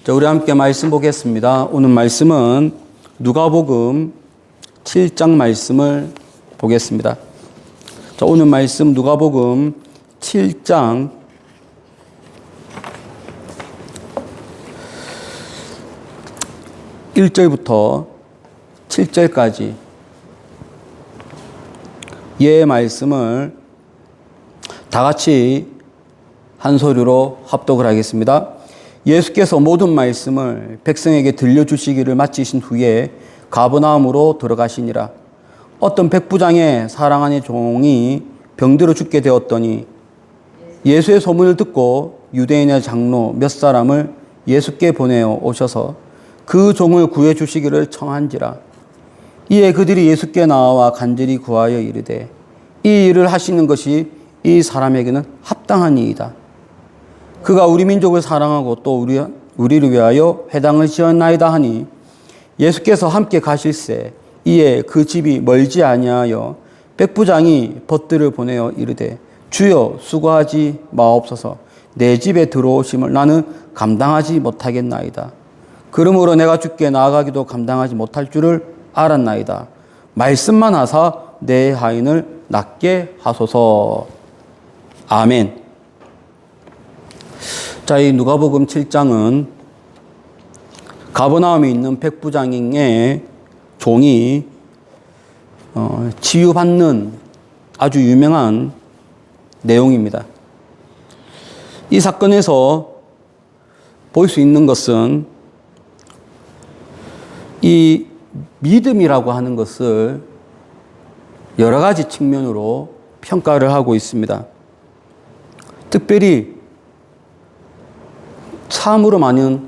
자, 우리 함께 말씀 보겠습니다. 오늘 말씀은 누가복음 7장 말씀을 보겠습니다. 자, 오늘 말씀 누가복음 7장 1절부터 7절까지 예 말씀을 다 같이 한 소리로 합독을 하겠습니다. 예수께서 모든 말씀을 백성에게 들려주시기를 마치신 후에 가버나움으로 들어가시니라. 어떤 백부장의 사랑하는 종이 병들어 죽게 되었더니 예수의 소문을 듣고 유대인의 장로 몇 사람을 예수께 보내어 오셔서 그 종을 구해 주시기를 청한지라. 이에 그들이 예수께 나와 간절히 구하여 이르되 이 일을 하시는 것이 이 사람에게는 합당한 이이다. 그가 우리 민족을 사랑하고 또 우리를 위하여 회당을 지었나이다 하니 예수께서 함께 가실새 이에 그 집이 멀지 아니하여 백부장이 벗들을 보내어 이르되 주여 수고하지 마옵소서. 내 집에 들어오심을 나는 감당하지 못하겠나이다. 그러므로 내가 주께 나아가기도 감당하지 못할 줄을 알았나이다. 말씀만 하사 내 하인을 낫게 하소서. 아멘. 자, 이 누가복음 7장은 가버나움에 있는 백부장의 종이 치유받는 아주 유명한 내용입니다. 이 사건에서 볼 수 있는 것은 이 믿음이라고 하는 것을 여러 가지 측면으로 평가를 하고 있습니다. 특별히 참으로 많은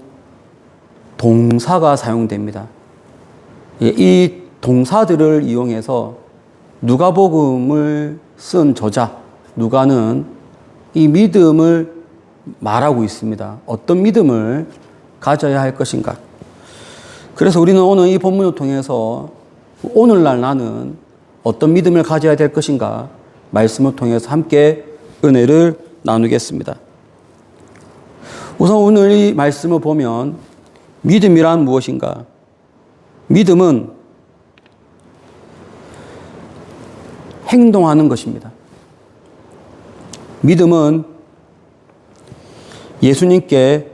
동사가 사용됩니다. 이 동사들을 이용해서 누가복음을 쓴 저자 누가는 이 믿음을 말하고 있습니다. 어떤 믿음을 가져야 할 것인가. 그래서 우리는 오늘 이 본문을 통해서 오늘날 나는 어떤 믿음을 가져야 될 것인가 말씀을 통해서 함께 은혜를 나누겠습니다. 우선 오늘 이 말씀을 보면 믿음이란 무엇인가? 믿음은 행동하는 것입니다. 믿음은 예수님께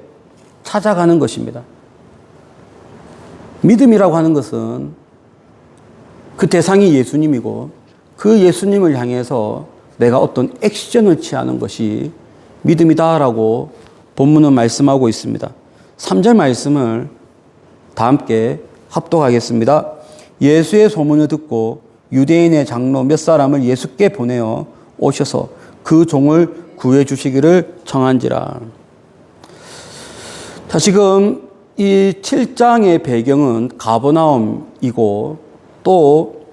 찾아가는 것입니다. 믿음이라고 하는 것은 그 대상이 예수님이고 그 예수님을 향해서 내가 어떤 액션을 취하는 것이 믿음이다라고 본문은 말씀하고 있습니다. 3절 말씀을 다 함께 합독하겠습니다. 예수의 소문을 듣고 유대인의 장로 몇 사람을 예수께 보내어 오셔서 그 종을 구해 주시기를 청한지라. 자, 지금 이 7장의 배경은 가버나움이고 또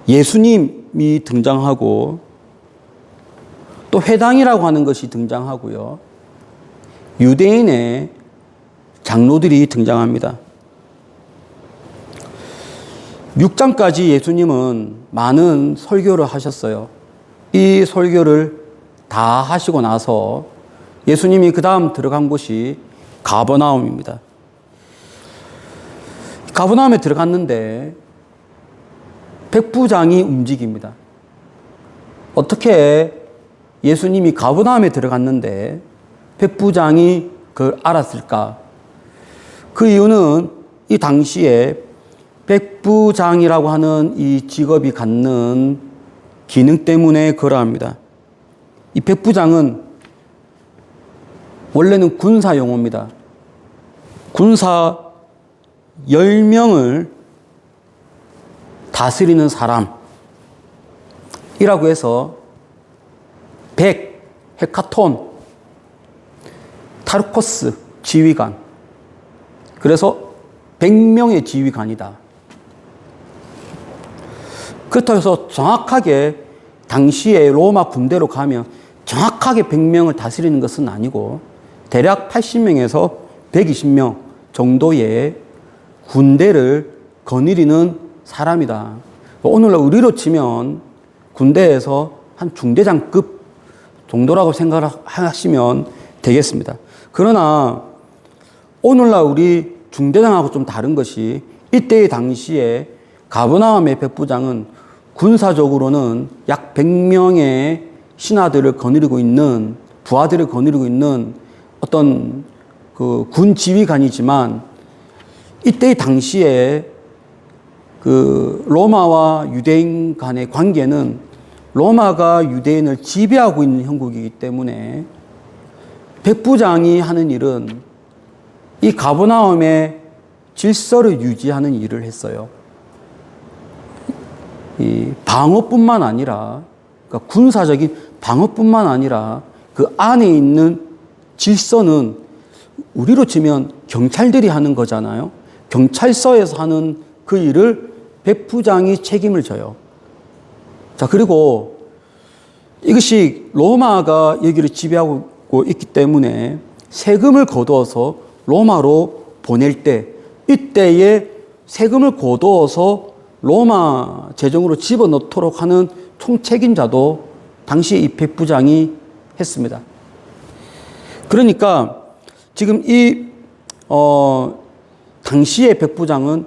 예수님이 등장하고 또 회당이라고 하는 것이 등장하고요. 유대인의 장로들이 등장합니다. 6장까지 예수님은 많은 설교를 하셨어요. 이 설교를 다 하시고 나서 예수님이 그 다음 들어간 곳이 가버나움입니다. 가버나움에 들어갔는데 백부장이 움직입니다. 어떻게 예수님이 가버나움에 들어갔는데 백부장이 그걸 알았을까? 그 이유는 이 당시에 백부장이라고 하는 이 직업이 갖는 기능 때문에 그러합니다. 이 백부장은 원래는 군사 용어입니다. 군사 10명을 다스리는 사람이라고 해서 100, 헤카톤, 타르코스, 지휘관. 그래서 100명의 지휘관이다. 그렇다고 해서 정확하게 당시에 로마 군대로 가면 정확하게 100명을 다스리는 것은 아니고 대략 80명에서 120명 정도의 군대를 거느리는 사람이다. 오늘날 우리로 치면 군대에서 한 중대장급 정도라고 생각하시면 되겠습니다. 그러나 오늘날 우리 중대장하고 좀 다른 것이 이때의 당시에 가버나움의 백부장은 군사적으로는 약 100명의 신하들을 거느리고 있는 부하들을 거느리고 있는 어떤 그 군 지휘관이지만 이때의 당시에 그 로마와 유대인 간의 관계는 로마가 유대인을 지배하고 있는 형국이기 때문에 백부장이 하는 일은 이 가버나움의 질서를 유지하는 일을 했어요. 이 방어뿐만 아니라, 그러니까 군사적인 방어뿐만 아니라 그 안에 있는 질서는 우리로 치면 경찰들이 하는 거잖아요. 경찰서에서 하는 그 일을 백부장이 책임을 져요. 자, 그리고 이것이 로마가 여기를 지배하고 있기 때문에 세금을 거두어서 로마로 보낼 때, 이때에 세금을 거두어서 로마 재정으로 집어넣도록 하는 총책임자도 당시 이 백부장이 했습니다. 그러니까 지금 당시의 백부장은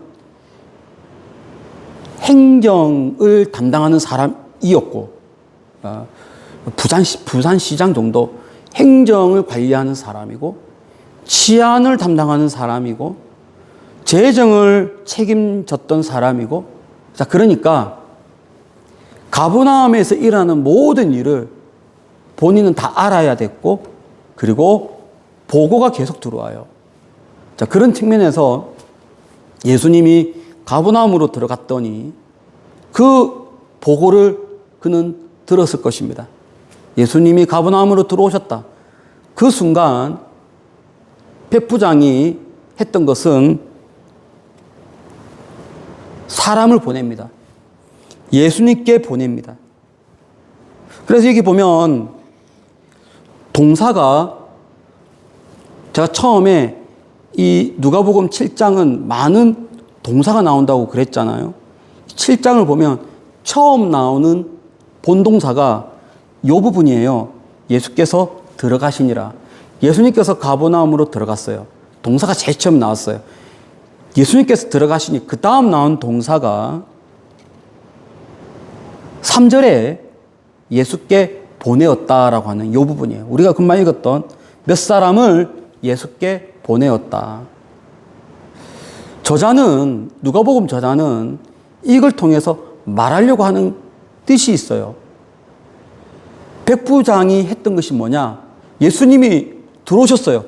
행정을 담당하는 사람이었고, 부산시장 정도 행정을 관리하는 사람이고, 치안을 담당하는 사람이고, 재정을 책임졌던 사람이고, 자, 그러니까 가버나움에서 일하는 모든 일을 본인은 다 알아야 됐고, 그리고 보고가 계속 들어와요. 자, 그런 측면에서 예수님이 가버나움으로 들어갔더니 그 보고를 그는 들었을 것입니다. 예수님이 가버나움으로 들어오셨다. 그 순간 백부장이 했던 것은 사람을 보냅니다. 예수님께 보냅니다. 그래서 여기 보면 동사가, 제가 처음에 이 누가복음 7장은 많은 동사가 나온다고 그랬잖아요. 7장을 보면 처음 나오는 본동사가 이 부분이에요. 예수께서 들어가시니라. 예수님께서 가버나움으로 들어갔어요. 동사가 제일 처음 나왔어요. 예수님께서 들어가시니 그 다음 나온 동사가 3절에 예수께 보내었다라고 하는 이 부분이에요. 우리가 금방 읽었던 몇 사람을 예수께 보내었다. 저자는, 누가복음 저자는 이걸 통해서 말하려고 하는 뜻이 있어요. 백부장이 했던 것이 뭐냐? 예수님이 들어오셨어요.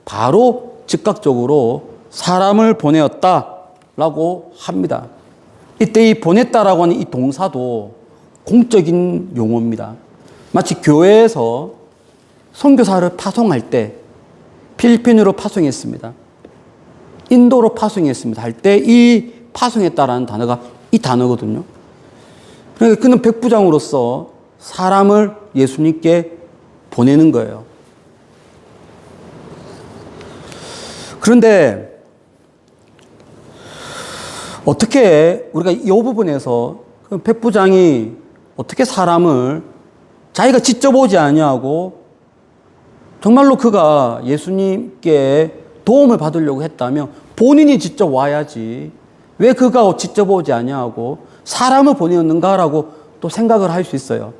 바로 즉각적으로 사람을 보내었다라고 합니다. 이때 이 보냈다라고 하는 이 동사도 공적인 용어입니다. 마치 교회에서 선교사를 파송할 때 필리핀으로 파송했습니다. 인도로 파송했습니다. 할 때 이 파송했다라는 단어가 이 단어거든요. 그러니까 그는 백부장으로서 사람을 예수님께 보내는 거예요. 그런데 어떻게 우리가 이 부분에서 백부장이 어떻게 사람을 자기가 직접 오지 아니하고 정말로 그가 예수님께 도움을 받으려고 했다면 본인이 직접 와야지 왜 그가 직접 오지 아니하고 사람을 보내었는가라고 또 생각을 할 수 있어요.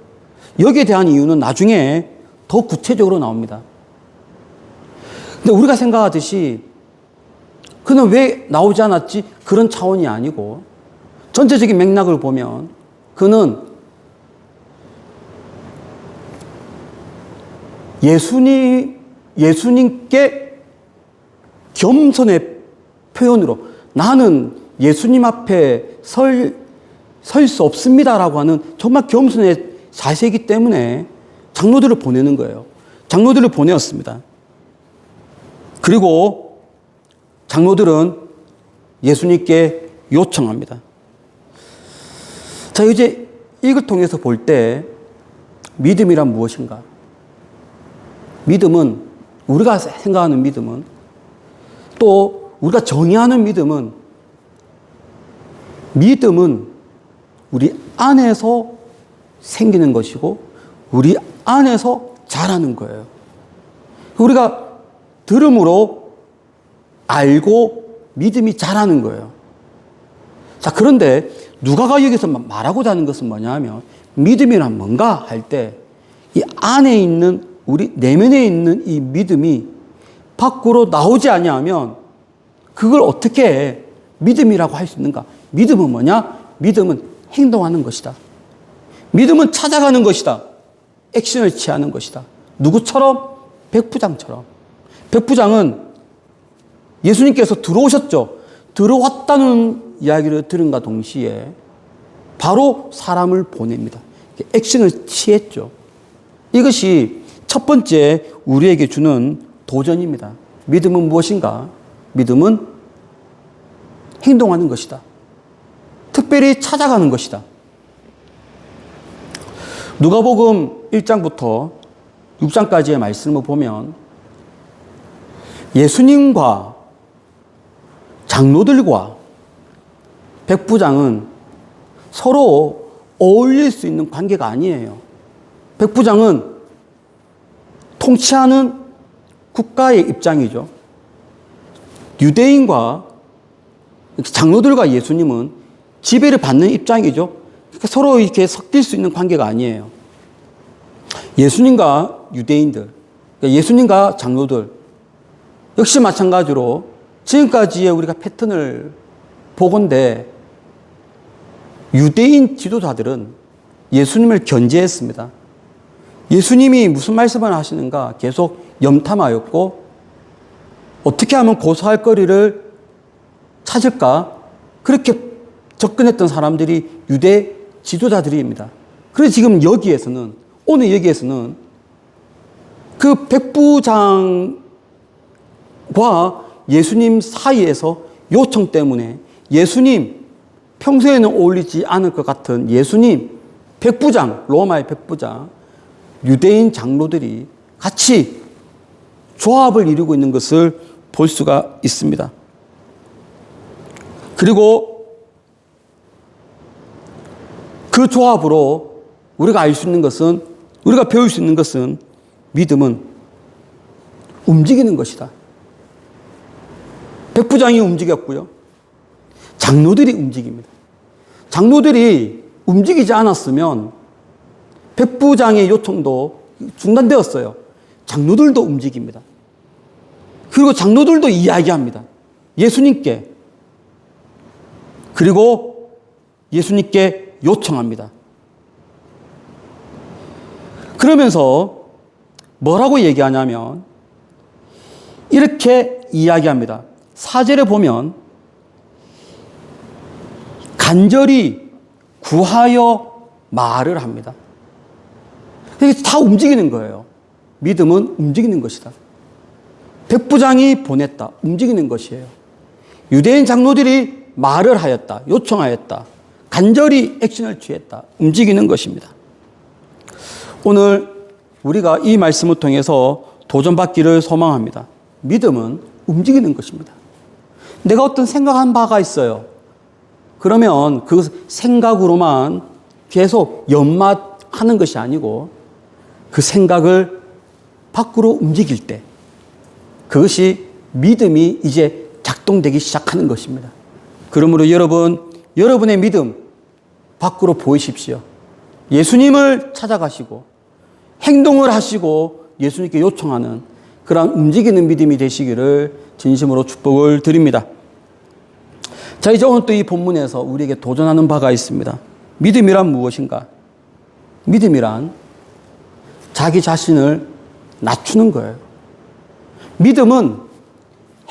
여기에 대한 이유는 나중에 더 구체적으로 나옵니다. 근데 우리가 생각하듯이 그는 왜 나오지 않았지? 그런 차원이 아니고 전체적인 맥락을 보면 그는 예수님께 겸손의 표현으로 나는 예수님 앞에 설 수 없습니다라고 하는 정말 겸손의 자세이기 때문에 장로들을 보내는 거예요. 장로들을 보내었습니다. 그리고 장로들은 예수님께 요청합니다. 자, 이제 이걸 통해서 볼 때 믿음이란 무엇인가? 믿음은, 우리가 생각하는 믿음은, 또 우리가 정의하는 믿음은 우리 안에서 생기는 것이고 우리 안에서 자라는 거예요. 우리가 들음으로 알고 믿음이 자라는 거예요. 자, 그런데 누가가 여기서 말하고자 하는 것은 뭐냐 하면 믿음이란 뭔가 할 때 이 안에 있는 우리 내면에 있는 이 믿음이 밖으로 나오지 아니하면 그걸 어떻게 믿음이라고 할 수 있는가? 믿음은 뭐냐? 믿음은 행동하는 것이다. 믿음은 찾아가는 것이다. 액션을 취하는 것이다. 누구처럼? 백부장처럼. 백부장은 예수님께서 들어오셨죠. 들어왔다는 이야기를 들은가 동시에 바로 사람을 보냅니다. 액션을 취했죠. 이것이 첫 번째 우리에게 주는 도전입니다. 믿음은 무엇인가? 믿음은 행동하는 것이다. 특별히 찾아가는 것이다. 누가복음 1장부터 6장까지의 말씀을 보면 예수님과 장로들과 백부장은 서로 어울릴 수 있는 관계가 아니에요. 백부장은 통치하는 국가의 입장이죠. 유대인과 장로들과 예수님은 지배를 받는 입장이죠. 그러니까 서로 이렇게 섞일 수 있는 관계가 아니에요. 예수님과 유대인들, 그러니까 예수님과 장로들 역시 마찬가지로 지금까지의 우리가 패턴을 보건대 유대인 지도자들은 예수님을 견제했습니다. 예수님이 무슨 말씀을 하시는가 계속 염탐하였고 어떻게 하면 고소할 거리를 찾을까 그렇게 접근했던 사람들이 유대 지도자들입니다. 그래서 지금 여기에서는 오늘 여기에서는 그 백부장과 예수님 사이에서 요청 때문에 예수님 평소에는 어울리지 않을 것 같은 예수님 백부장, 로마의 백부장, 유대인 장로들이 같이 조합을 이루고 있는 것을 볼 수가 있습니다. 그리고 그 조합으로 우리가 알 수 있는 것은, 우리가 배울 수 있는 것은 믿음은 움직이는 것이다. 백부장이 움직였고요. 장로들이 움직입니다. 장로들이 움직이지 않았으면 백부장의 요청도 중단되었어요. 장로들도 움직입니다. 그리고 장로들도 이야기합니다. 예수님께. 그리고 예수님께 요청합니다. 그러면서 뭐라고 얘기하냐면 이렇게 이야기합니다. 4절에 보면 간절히 구하여 말을 합니다. 이게 다 움직이는 거예요. 믿음은 움직이는 것이다. 백부장이 보냈다. 움직이는 것이에요. 유대인 장로들이 말을 하였다. 요청하였다. 간절히 액션을 취했다. 움직이는 것입니다. 오늘 우리가 이 말씀을 통해서 도전받기를 소망합니다. 믿음은 움직이는 것입니다. 내가 어떤 생각한 바가 있어요. 그러면 그 생각으로만 계속 연마하는 것이 아니고 그 생각을 밖으로 움직일 때 그것이 믿음이 이제 작동되기 시작하는 것입니다. 그러므로 여러분의 믿음 밖으로 보이십시오. 예수님을 찾아가시고 행동을 하시고 예수님께 요청하는 그러한 움직이는 믿음이 되시기를 진심으로 축복을 드립니다. 자, 이제 오늘 또 이 본문에서 우리에게 도전하는 바가 있습니다. 믿음이란 무엇인가? 믿음이란 자기 자신을 낮추는 거예요. 믿음은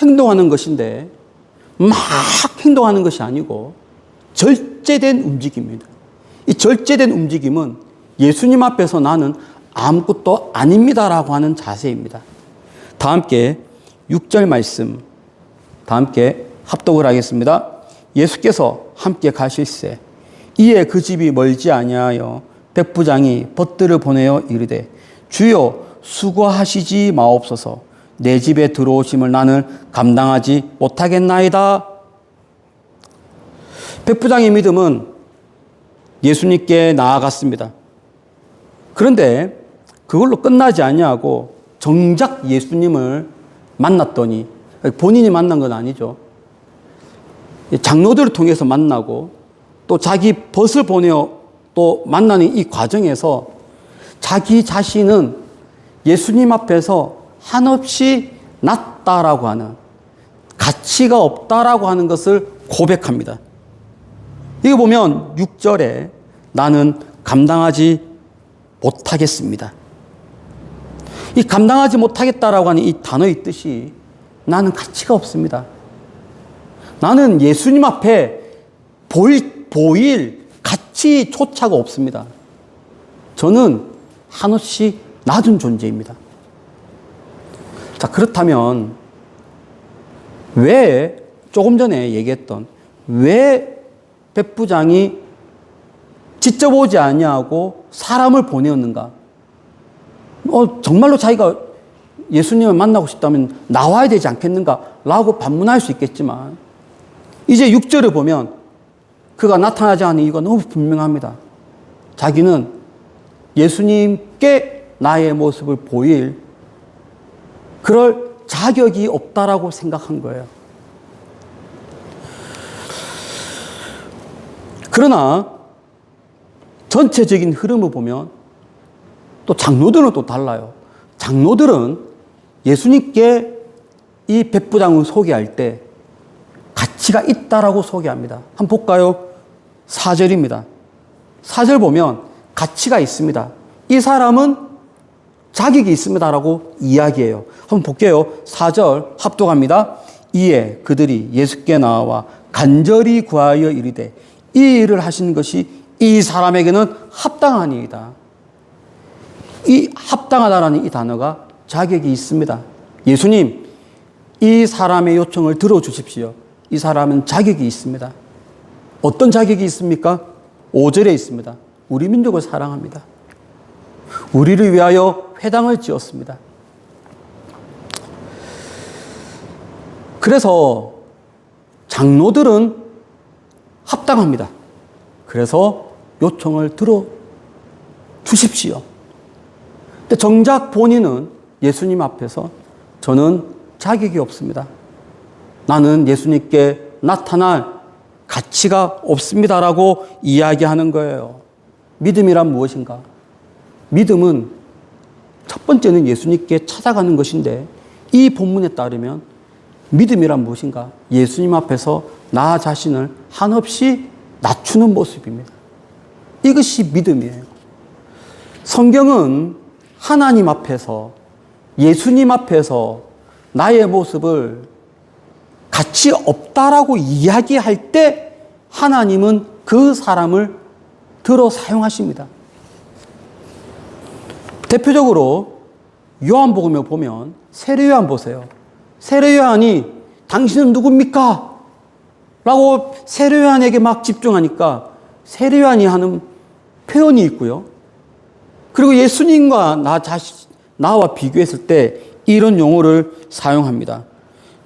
행동하는 것인데 막 행동하는 것이 아니고 절제된 움직임입니다. 이 절제된 움직임은 예수님 앞에서 나는 아무것도 아닙니다라고 하는 자세입니다. 다 함께 6절 말씀 다 함께 합독을 하겠습니다. 예수께서 함께 가실새 이에 그 집이 멀지 아니하여 백부장이 벗들을 보내어 이르되 주여 수고하시지 마옵소서 내 집에 들어오심을 나는 감당하지 못하겠나이다. 백부장의 믿음은 예수님께 나아갔습니다. 그런데 그걸로 끝나지 아니하고 정작 예수님을 만났더니, 본인이 만난 건 아니죠. 장로들을 통해서 만나고 또 자기 벗을 보내어 또 만나는 이 과정에서 자기 자신은 예수님 앞에서 한없이 낮다라고 하는, 가치가 없다라고 하는 것을 고백합니다. 이거 보면 6절에 나는 감당하지 못하겠습니다. 이 감당하지 못하겠다라고 하는 이 단어의 뜻이 나는 가치가 없습니다. 나는 예수님 앞에 보일 가치조차가 없습니다. 저는 한없이 낮은 존재입니다. 자, 그렇다면 왜 조금 전에 얘기했던 왜 백부장이 직접 오지 아니하고 사람을 보내었는가? 정말로 자기가 예수님을 만나고 싶다면 나와야 되지 않겠는가? 라고 반문할 수 있겠지만 이제 6절을 보면 그가 나타나지 않은 이유가 너무 분명합니다. 자기는 예수님께 나의 모습을 보일 그럴 자격이 없다라고 생각한 거예요. 그러나 전체적인 흐름을 보면 또 장로들은 또 달라요. 장로들은 예수님께 이 백부장을 소개할 때 가치가 있다라고 소개합니다. 한번 볼까요? 4절입니다. 4절 보면 가치가 있습니다. 이 사람은 자격이 있습니다라고 이야기해요. 한번 볼게요. 4절 합독합니다. 이에 그들이 예수께 나와 간절히 구하여 이르되 이 일을 하신 것이 이 사람에게는 합당하니이다. 이 합당하다라는 이 단어가 자격이 있습니다. 예수님, 이 사람의 요청을 들어주십시오. 이 사람은 자격이 있습니다. 어떤 자격이 있습니까? 5절에 있습니다. 우리 민족을 사랑합니다. 우리를 위하여 회당을 지었습니다. 그래서 장로들은 합당합니다. 그래서 요청을 들어주십시오. 근데 정작 본인은 예수님 앞에서 저는 자격이 없습니다. 나는 예수님께 나타날 가치가 없습니다라고 이야기하는 거예요. 믿음이란 무엇인가? 믿음은 첫 번째는 예수님께 찾아가는 것인데 이 본문에 따르면 믿음이란 무엇인가? 예수님 앞에서 나 자신을 한없이 낮추는 모습입니다. 이것이 믿음이에요. 성경은 하나님 앞에서 예수님 앞에서 나의 모습을 가치 없다라고 이야기할 때 하나님은 그 사람을 들어 사용하십니다. 대표적으로 요한복음에 보면 세례요한 보세요. 세례요한이 당신은 누굽니까? 라고 세례요한에게 막 집중하니까 세례요한이 하는 표현이 있고요. 그리고 예수님과 나와 비교했을 때 이런 용어를 사용합니다.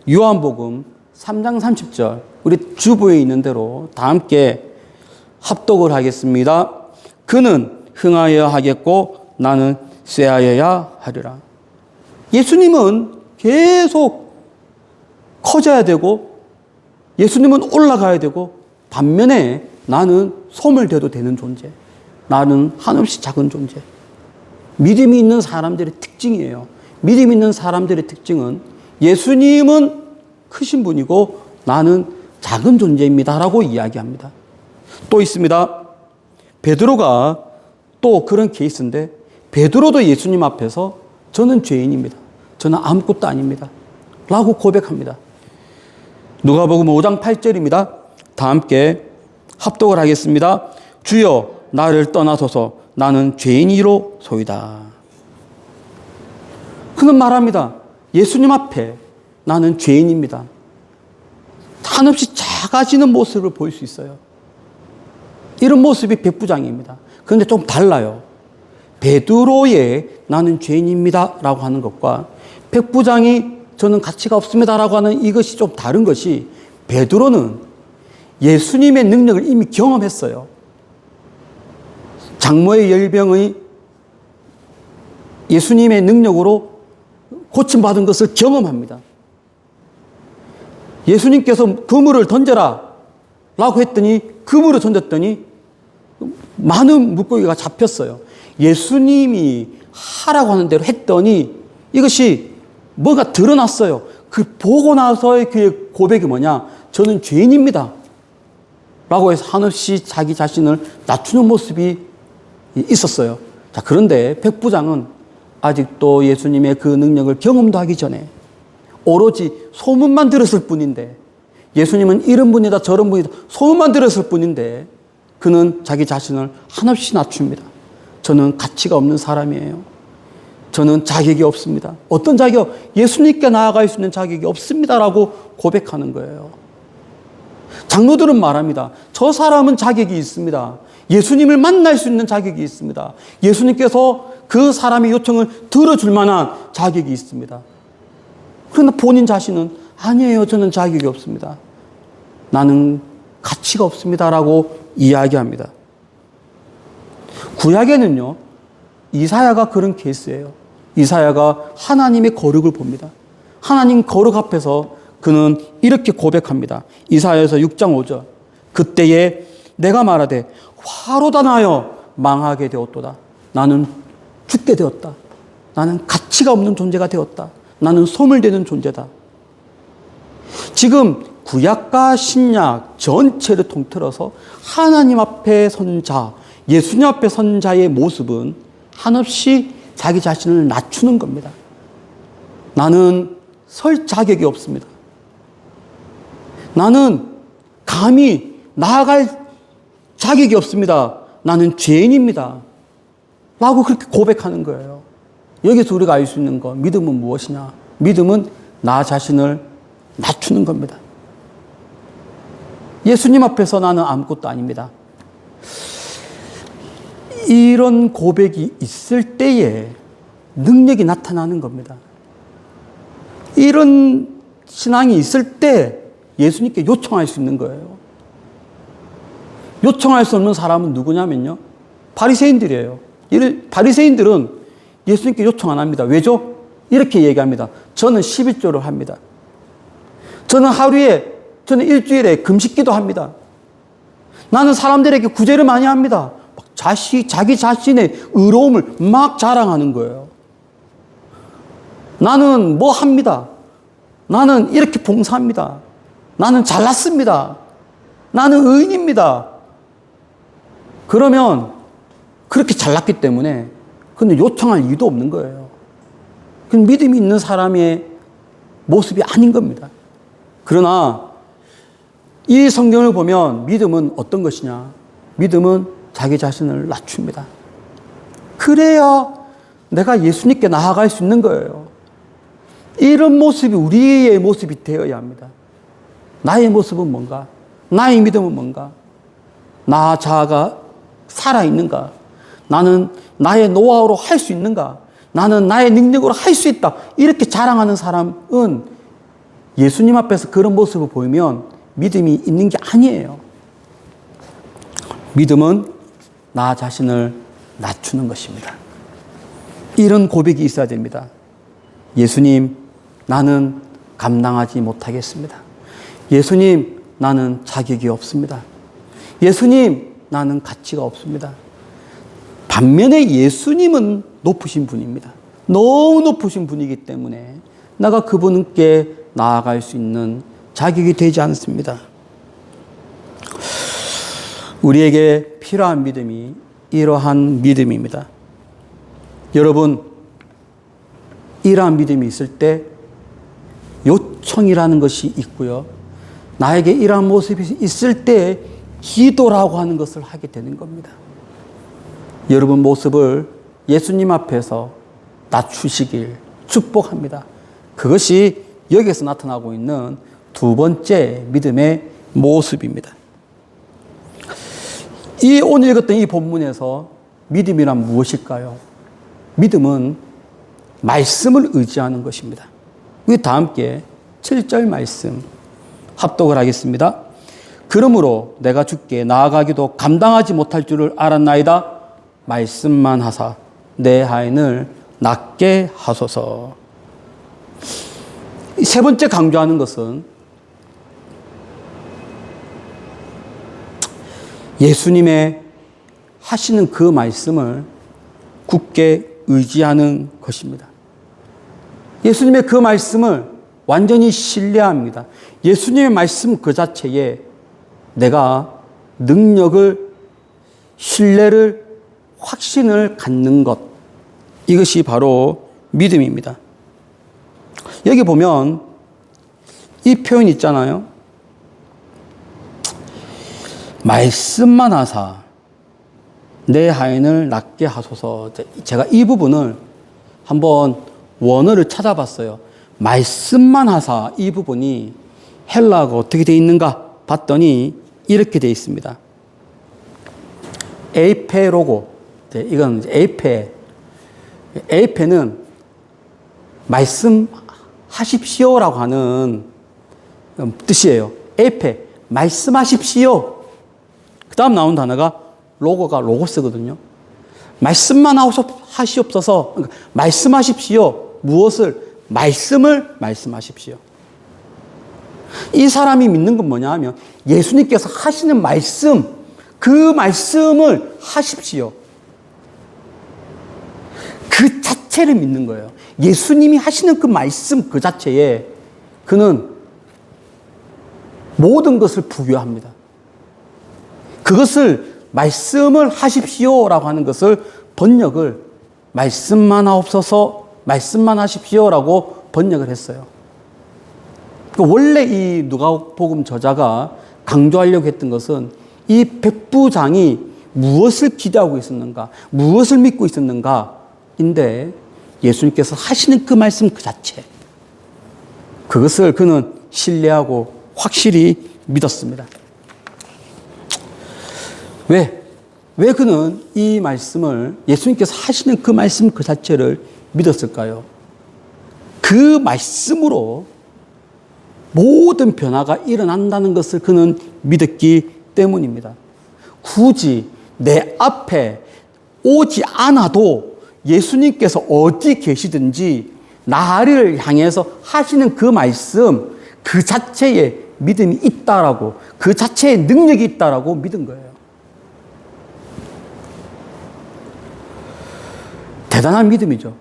요한복음 3장 30절 우리 주보에 있는 대로 다 함께 합독을 하겠습니다. 그는 흥하여야 하겠고 나는 쇠하여야 하리라. 예수님은 계속 커져야 되고 예수님은 올라가야 되고 반면에 나는 소멸돼도 되는 존재. 나는 한없이 작은 존재. 믿음이 있는 사람들의 특징이에요. 믿음 있는 사람들의 특징은 예수님은 크신 분이고 나는 작은 존재입니다라고 이야기합니다. 또 있습니다. 베드로가 또 그런 케이스인데 베드로도 예수님 앞에서 저는 죄인입니다. 저는 아무것도 아닙니다. 라고 고백합니다. 누가복음 5장 8절입니다. 다 함께 합독을 하겠습니다. 주여 나를 떠나소서 나는 죄인이로소이다. 그는 말합니다. 예수님 앞에 나는 죄인입니다. 한없이 작아지는 모습을 보일 수 있어요. 이런 모습이 백부장입니다. 그런데 좀 달라요. 베드로의 나는 죄인입니다 라고 하는 것과 백부장이 저는 가치가 없습니다 라고 하는 이것이 좀 다른 것이 베드로는 예수님의 능력을 이미 경험했어요. 장모의 열병의 예수님의 능력으로 고침받은 것을 경험합니다. 예수님께서 그물을 던져라 라고 했더니 그물을 던졌더니 많은 물고기가 잡혔어요. 예수님이 하라고 하는 대로 했더니 이것이 뭐가 드러났어요. 그 보고 나서의 그의 고백이 뭐냐? 저는 죄인입니다 라고 해서 한없이 자기 자신을 낮추는 모습이 있었어요. 자, 그런데 백부장은 아직도 예수님의 그 능력을 경험도 하기 전에 오로지 소문만 들었을 뿐인데, 예수님은 이런 분이다 저런 분이다 소문만 들었을 뿐인데 그는 자기 자신을 한없이 낮춥니다. 저는 가치가 없는 사람이에요. 저는 자격이 없습니다. 어떤 자격? 예수님께 나아갈 수 있는 자격이 없습니다라고 고백하는 거예요. 장로들은 말합니다. 저 사람은 자격이 있습니다. 예수님을 만날 수 있는 자격이 있습니다. 예수님께서 그 사람의 요청을 들어줄 만한 자격이 있습니다. 그러나 본인 자신은 아니에요. 저는 자격이 없습니다. 나는 가치가 없습니다라고 이야기합니다. 구약에는요, 이사야가 그런 케이스예요. 이사야가 하나님의 거룩을 봅니다. 하나님 거룩 앞에서 그는 이렇게 고백합니다. 이사야에서 6장 5절. 그때에 내가 말하되 화로다 나여 망하게 되었도다. 나는 죽게 되었다. 나는 가치가 없는 존재가 되었다. 나는 소멸되는 존재다. 지금 구약과 신약 전체를 통틀어서 하나님 앞에 선 자, 예수님 앞에 선 자의 모습은 한없이 자기 자신을 낮추는 겁니다. 나는 설 자격이 없습니다. 나는 감히 나아갈 자격이 없습니다. 나는 죄인입니다. 라고 그렇게 고백하는 거예요. 여기서 우리가 알 수 있는 것, 믿음은 무엇이냐? 믿음은 나 자신을 낮추는 겁니다. 예수님 앞에서 나는 아무것도 아닙니다. 이런 고백이 있을 때에 능력이 나타나는 겁니다. 이런 신앙이 있을 때 예수님께 요청할 수 있는 거예요. 요청할 수 없는 사람은 누구냐면요, 바리새인들이에요. 바리새인들은 예수님께 요청 안 합니다. 왜죠? 이렇게 얘기합니다. 저는 11조를 합니다. 저는 일주일에 금식기도 합니다. 나는 사람들에게 구제를 많이 합니다. 자기 자신의 의로움을 막 자랑하는 거예요. 나는 뭐 합니다. 나는 이렇게 봉사합니다. 나는 잘났습니다. 나는 의인입니다. 그러면 그렇게 잘났기 때문에 근데 요청할 이유도 없는 거예요. 그건 믿음이 있는 사람의 모습이 아닌 겁니다. 그러나 이 성경을 보면 믿음은 어떤 것이냐? 믿음은 자기 자신을 낮춥니다. 그래야 내가 예수님께 나아갈 수 있는 거예요. 이런 모습이 우리의 모습이 되어야 합니다. 나의 모습은 뭔가? 나의 믿음은 뭔가? 나 자아가 살아있는가? 나는 나의 노하우로 할 수 있는가? 나는 나의 능력으로 할 수 있다. 이렇게 자랑하는 사람은 예수님 앞에서 그런 모습을 보이면 믿음이 있는 게 아니에요. 믿음은 나 자신을 낮추는 것입니다. 이런 고백이 있어야 됩니다. 예수님, 나는 감당하지 못하겠습니다. 예수님, 나는 자격이 없습니다. 예수님, 나는 가치가 없습니다. 반면에 예수님은 높으신 분입니다. 너무 높으신 분이기 때문에 내가 그분께 나아갈 수 있는 자격이 되지 않습니다. 우리에게 필요한 믿음이 이러한 믿음입니다. 여러분, 이러한 믿음이 있을 때 요청이라는 것이 있고요. 나에게 이러한 모습이 있을 때 기도라고 하는 것을 하게 되는 겁니다. 여러분 모습을 예수님 앞에서 낮추시길 축복합니다. 그것이 여기에서 나타나고 있는 두 번째 믿음의 모습입니다. 오늘 읽었던 이 본문에서 믿음이란 무엇일까요? 믿음은 말씀을 의지하는 것입니다. 우리 다 함께 7절 말씀 합독을 하겠습니다. 그러므로 내가 주께 나아가기도 감당하지 못할 줄을 알았나이다. 말씀만 하사 내 하인을 낫게 하소서. 세 번째 강조하는 것은 예수님의 하시는 그 말씀을 굳게 의지하는 것입니다. 예수님의 그 말씀을 완전히 신뢰합니다. 예수님의 말씀 그 자체에 내가 능력을, 신뢰를, 확신을 갖는 것, 이것이 바로 믿음입니다. 여기 보면 이 표현 있잖아요. 말씀만 하사 내 하인을 낫게 하소서. 제가 이 부분을 한번 원어를 찾아봤어요. 말씀만 하사, 이 부분이 헬라어가 어떻게 되어 있는가 봤더니 이렇게 되어 있습니다. 에이페로고, 이건 에이페는 말씀하십시오라고 하는 뜻이에요. 에이페, 말씀하십시오. 그 다음 나온 단어가 로고가 로고스거든요. 말씀만 하시옵소서. 그러니까 말씀하십시오. 무엇을? 말씀을 말씀하십시오. 이 사람이 믿는 건 뭐냐 하면 예수님께서 하시는 말씀, 그 말씀을 하십시오. 그 자체를 믿는 거예요. 예수님이 하시는 그 말씀 그 자체에 그는 모든 것을 부여합니다. 그것을 말씀을 하십시오라고 하는 것을 번역을 말씀만 하옵소서, 말씀만 하십시오라고 번역을 했어요. 원래 이 누가복음 저자가 강조하려고 했던 것은 이 백부장이 무엇을 기대하고 있었는가, 무엇을 믿고 있었는가인데 예수님께서 하시는 그 말씀 그 자체, 그것을 그는 신뢰하고 확실히 믿었습니다. 왜 그는 이 말씀을, 예수님께서 하시는 그 말씀 그 자체를 믿었을까요? 그 말씀으로 모든 변화가 일어난다는 것을 그는 믿었기 때문입니다. 굳이 내 앞에 오지 않아도 예수님께서 어디 계시든지 나를 향해서 하시는 그 말씀 그 자체에 믿음이 있다라고, 그 자체에 능력이 있다라고 믿은 거예요. 대단한 믿음이죠.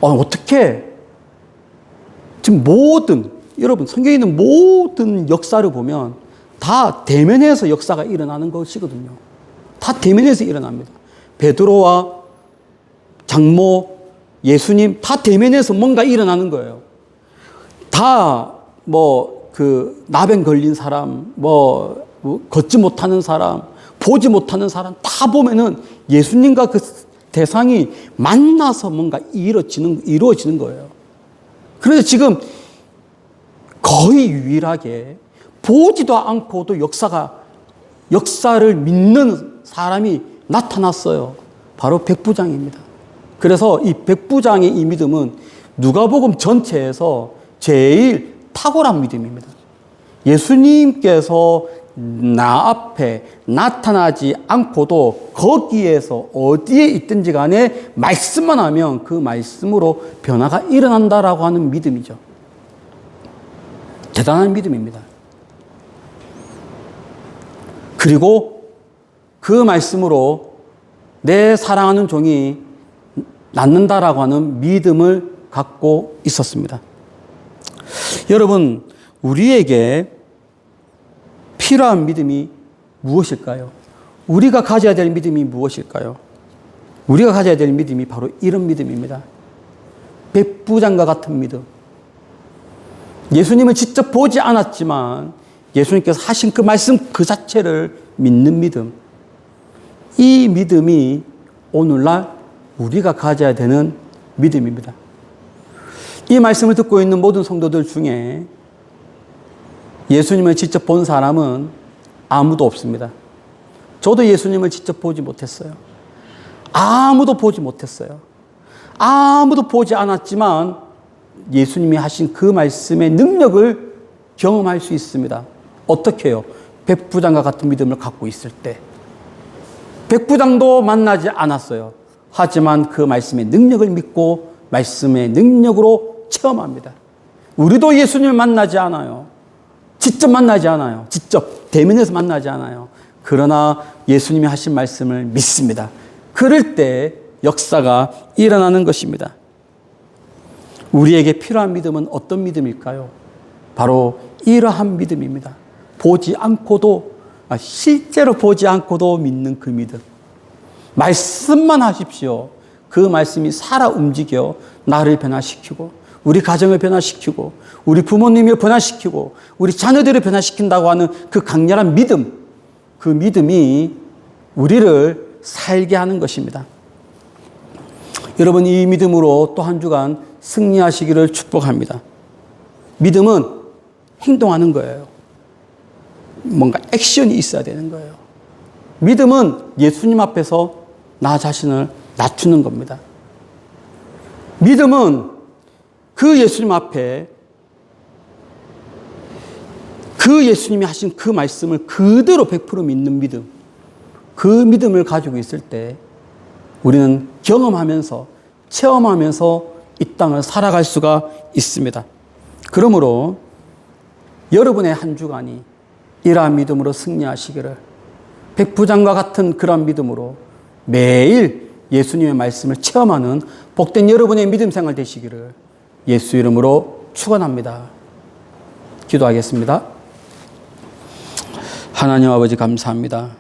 어떻게 지금 여러분 성경에 있는 모든 역사를 보면 다 대면에서 역사가 일어나는 것이거든요. 다 대면에서 일어납니다. 베드로와 장모, 예수님 다 대면에서 뭔가 일어나는 거예요. 다 나병 걸린 사람, 걷지 못하는 사람, 보지 못하는 사람 다 보면은 예수님과 그 대상이 만나서 뭔가 이루어지는 거예요. 그래서 지금 거의 유일하게 보지도 않고도 역사를 믿는 사람이 나타났어요. 바로 백부장입니다. 그래서 이 백부장의 이 믿음은 누가복음 전체에서 제일 탁월한 믿음입니다. 예수님께서 나 앞에 나타나지 않고도 거기에서 어디에 있든지 간에 말씀만 하면 그 말씀으로 변화가 일어난다라고 하는 믿음이죠. 대단한 믿음입니다. 그리고 그 말씀으로 내 사랑하는 종이 낫는다라고 하는 믿음을 갖고 있었습니다. 여러분, 우리에게 필요한 믿음이 무엇일까요? 우리가 가져야 될 믿음이 무엇일까요? 우리가 가져야 될 믿음이 바로 이런 믿음입니다. 백부장과 같은 믿음. 예수님을 직접 보지 않았지만 예수님께서 하신 그 말씀 그 자체를 믿는 믿음. 이 믿음이 오늘날 우리가 가져야 되는 믿음입니다. 이 말씀을 듣고 있는 모든 성도들 중에 예수님을 직접 본 사람은 아무도 없습니다. 저도 예수님을 직접 보지 못했어요. 아무도 보지 못했어요. 아무도 보지 않았지만 예수님이 하신 그 말씀의 능력을 경험할 수 있습니다. 어떻게 해요? 백부장과 같은 믿음을 갖고 있을 때. 백부장도 만나지 않았어요. 하지만 그 말씀의 능력을 믿고 말씀의 능력으로 체험합니다. 우리도 예수님을 만나지 않아요. 직접 만나지 않아요. 직접 대면에서 만나지 않아요. 그러나 예수님이 하신 말씀을 믿습니다. 그럴 때 역사가 일어나는 것입니다. 우리에게 필요한 믿음은 어떤 믿음일까요? 바로 이러한 믿음입니다. 보지 않고도, 실제로 보지 않고도 믿는 그 믿음. 말씀만 하십시오. 그 말씀이 살아 움직여 나를 변화시키고, 우리 가정을 변화시키고, 우리 부모님을 변화시키고, 우리 자녀들을 변화시킨다고 하는 그 강렬한 믿음, 그 믿음이 우리를 살게 하는 것입니다. 여러분, 이 믿음으로 또 한 주간 승리하시기를 축복합니다. 믿음은 행동하는 거예요. 뭔가 액션이 있어야 되는 거예요. 믿음은 예수님 앞에서 나 자신을 낮추는 겁니다. 믿음은 그 예수님 앞에 그 예수님이 하신 그 말씀을 그대로 100% 믿는 믿음, 그 믿음을 가지고 있을 때 우리는 경험하면서 체험하면서 이 땅을 살아갈 수가 있습니다. 그러므로 여러분의 한 주간이 이러한 믿음으로 승리하시기를, 백부장과 같은 그런 믿음으로 매일 예수님의 말씀을 체험하는 복된 여러분의 믿음 생활 되시기를 예수 이름으로 축원합니다. 기도하겠습니다. 하나님 아버지 감사합니다.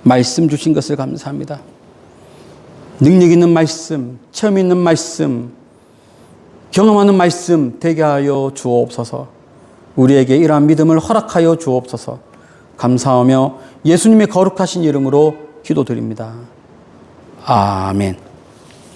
말씀 주신 것을 감사합니다. 능력 있는 말씀, 체험 있는 말씀, 경험하는 말씀 되게 하여 주옵소서. 우리에게 이러한 믿음을 허락하여 주옵소서. 감사하며 예수님의 거룩하신 이름으로 기도드립니다. 아멘.